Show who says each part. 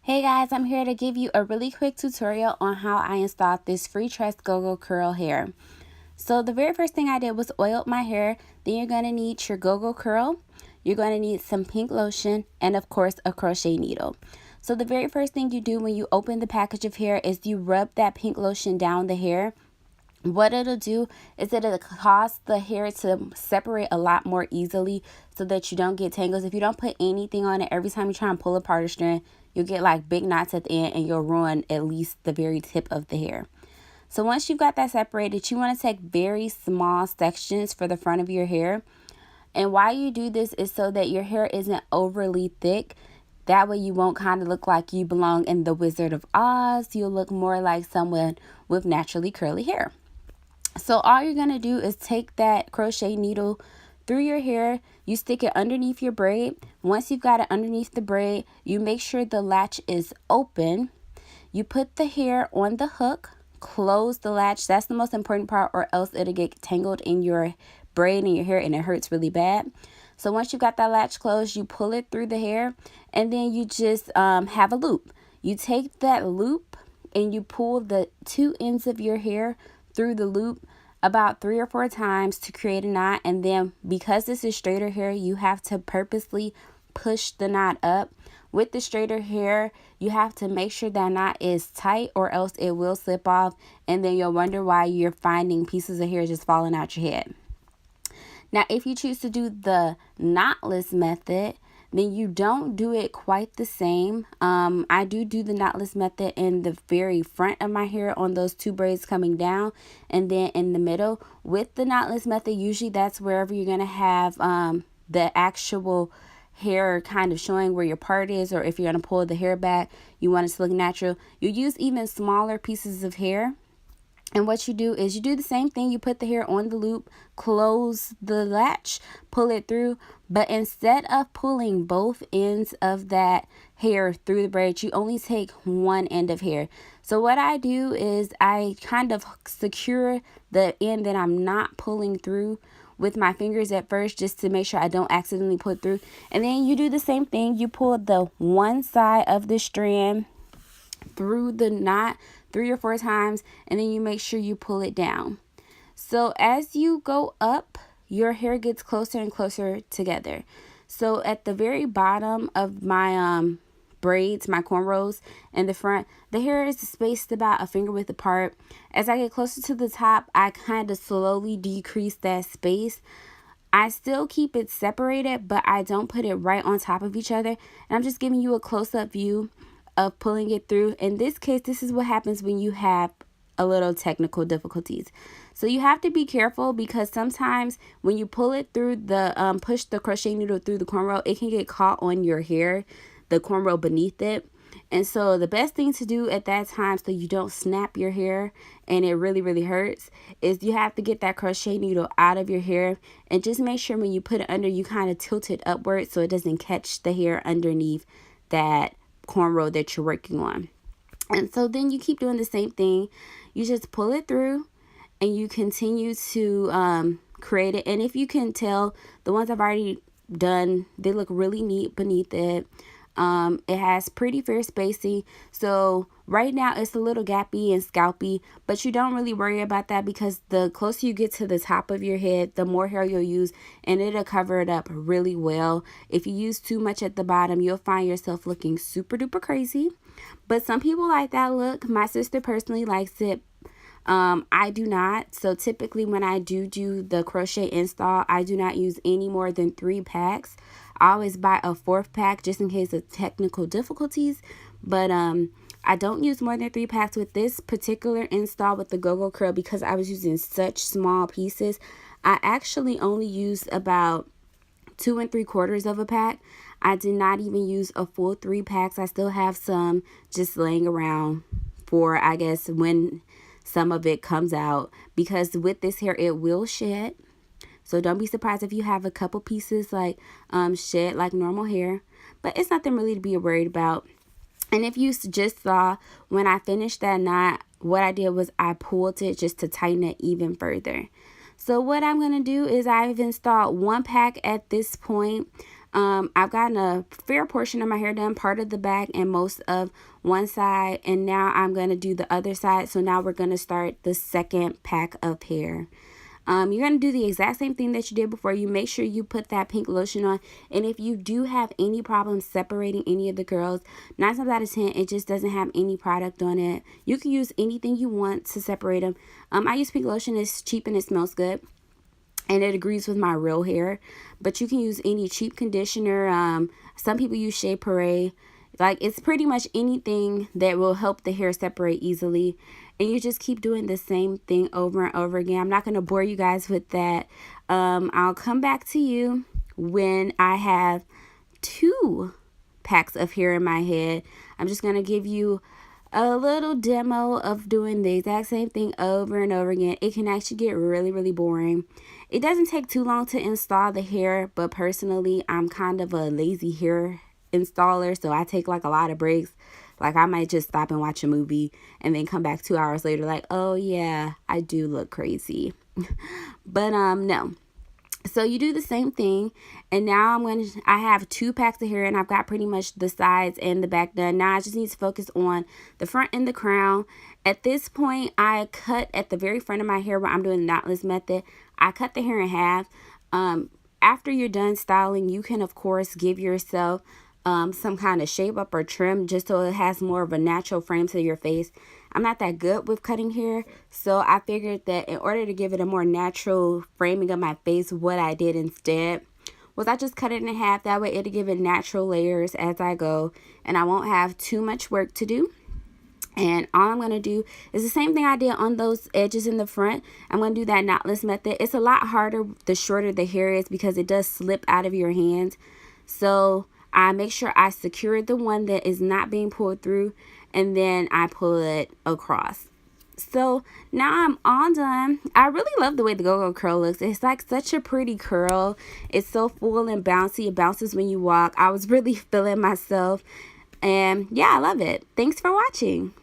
Speaker 1: Hey guys, I'm here to give you a really quick tutorial on how I installed this FreeTress GoGo Curl hair. So the very first thing I did was oiled my hair. Then you're going to need your GoGo Curl. You're going to need some pink lotion and of course a crochet needle. So the very first thing you do when you open the package of hair is you rub that pink lotion down the hair. What it'll do is it'll cause the hair to separate a lot more easily so that you don't get tangles. If you don't put anything on it, every time you try and pull apart a strand, you'll get like big knots at the end and you'll ruin at least the very tip of the hair. So once you've got that separated, you want to take very small sections for the front of your hair. And why you do this is so that your hair isn't overly thick. That way you won't kind of look like you belong in the Wizard of Oz. You'll look more like someone with naturally curly hair. So all you're going to do is take that crochet needle through your hair. You stick it underneath your braid. Once you've got it underneath the braid, you make sure the latch is open. You put the hair on the hook, close the latch. That's the most important part, or else it'll get tangled in your braid and your hair and it hurts really bad. So once you've got that latch closed, you pull it through the hair and then you just have a loop. You take that loop and you pull the two ends of your hair through the loop about 3 or 4 times to create a knot. And then because this is straighter hair, you have to purposely push the knot up. With the straighter hair, you have to make sure that knot is tight or else it will slip off and then you'll wonder why you're finding pieces of hair just falling out your head. Now, if you choose to do the knotless method, then you don't do it quite the same. I do the knotless method in the very front of my hair on those 2 braids coming down and then in the middle. With the knotless method, usually that's wherever you're going to have the actual hair kind of showing where your part is, or if you're going to pull the hair back, you want it to look natural. You use even smaller pieces of hair. And what you do is you do the same thing. You put the hair on the loop, close the latch, pull it through. But instead of pulling both ends of that hair through the braid, you only take one end of hair. So what I do is I kind of secure the end that I'm not pulling through with my fingers at first, just to make sure I don't accidentally pull through. And then you do the same thing. You pull the one side of the strand through the knot 3 or 4 times, and then you make sure you pull it down. So as you go up, your hair gets closer and closer together. So at the very bottom of my braids, my cornrows in the front, the hair is spaced about a finger width apart. As I get closer to the top, I kind of slowly decrease that space. I still keep it separated, but I don't put it right on top of each other. And I'm just giving you a close-up view of pulling it through. In this case, this is what happens when you have a little technical difficulties. So you have to be careful, because sometimes when you pull it through the push the crochet needle through the cornrow, it can get caught on your hair, the cornrow beneath it. And so the best thing to do at that time, so you don't snap your hair and it really hurts, is you have to get that crochet needle out of your hair and just make sure when you put it under, you kind of tilt it upward so it doesn't catch the hair underneath that cornrow that you're working on. And so then you keep doing the same thing. You just pull it through and you continue to create it. And if you can tell, the ones I've already done, they look really neat beneath it. It has pretty fair spacing. So right now it's a little gappy and scalpy, but you don't really worry about that, because the closer you get to the top of your head, the more hair you'll use and it'll cover it up really well. If you use too much at the bottom, you'll find yourself looking super duper crazy. But some people like that look. My sister personally likes it. I do not. So typically when I do the crochet install, I do not use any more than 3 packs. I always buy a 4th pack just in case of technical difficulties. But I don't use more than 3 packs with this particular install with the GoGo Curl, because I was using such small pieces. I actually only used about 2 3/4 of a pack. I did not even use a full 3 packs. I still have some just laying around for, I guess, when some of it comes out, because with this hair it will shed. So don't be surprised if you have a couple pieces like shed like normal hair, but it's nothing really to be worried about. And if you just saw, when I finished that knot, what I did was I pulled it just to tighten it even further. So what I'm going to do is I've installed 1 pack at this point. I've gotten a fair portion of my hair done, part of the back and most of one side, and now I'm going to do the other side. So now we're going to start the second pack of hair. You're going to do the exact same thing that you did before. You make sure you put that pink lotion on. And if you do have any problems separating any of the curls, 9 times out of 10, it just doesn't have any product on it. You can use anything you want to separate them. I use pink lotion. It's cheap and it smells good. And it agrees with my real hair. But you can use any cheap conditioner. Some people use Shea Puree. Like, it's pretty much anything that will help the hair separate easily. And you just keep doing the same thing over and over again. I'm not going to bore you guys with that. I'll come back to you when I have 2 packs of hair in my head. I'm just going to give you a little demo of doing the exact same thing over and over again. It can actually get really, really boring. It doesn't take too long to install the hair, but personally, I'm kind of a lazy hair installer, so I take like a lot of breaks. Like, I might just stop and watch a movie and then come back 2 hours later like, oh yeah, I do look crazy. But no. So you do the same thing, and now I have 2 packs of hair, and I've got pretty much the sides and the back done. Now I just need to focus on the front and the crown. At this point, I cut at the very front of my hair where I'm doing the knotless method. I cut the hair in half. After you're done styling, you can of course give yourself some kind of shape up or trim just so it has more of a natural frame to your face. I'm not that good with cutting hair, so I figured that in order to give it a more natural framing of my face, what I did instead was I just cut it in half. That way it'll give it natural layers as I go, and I won't have too much work to do. And all I'm going to do is the same thing I did on those edges in the front. I'm going to do that knotless method. It's a lot harder the shorter the hair is because it does slip out of your hands. So I make sure I secure the one that is not being pulled through, and then I pull it across. So now I'm all done. I really love the way the GoGo Curl looks. It's like such a pretty curl. It's so full and bouncy. It bounces when you walk. I was really feeling myself. And yeah, I love it. Thanks for watching.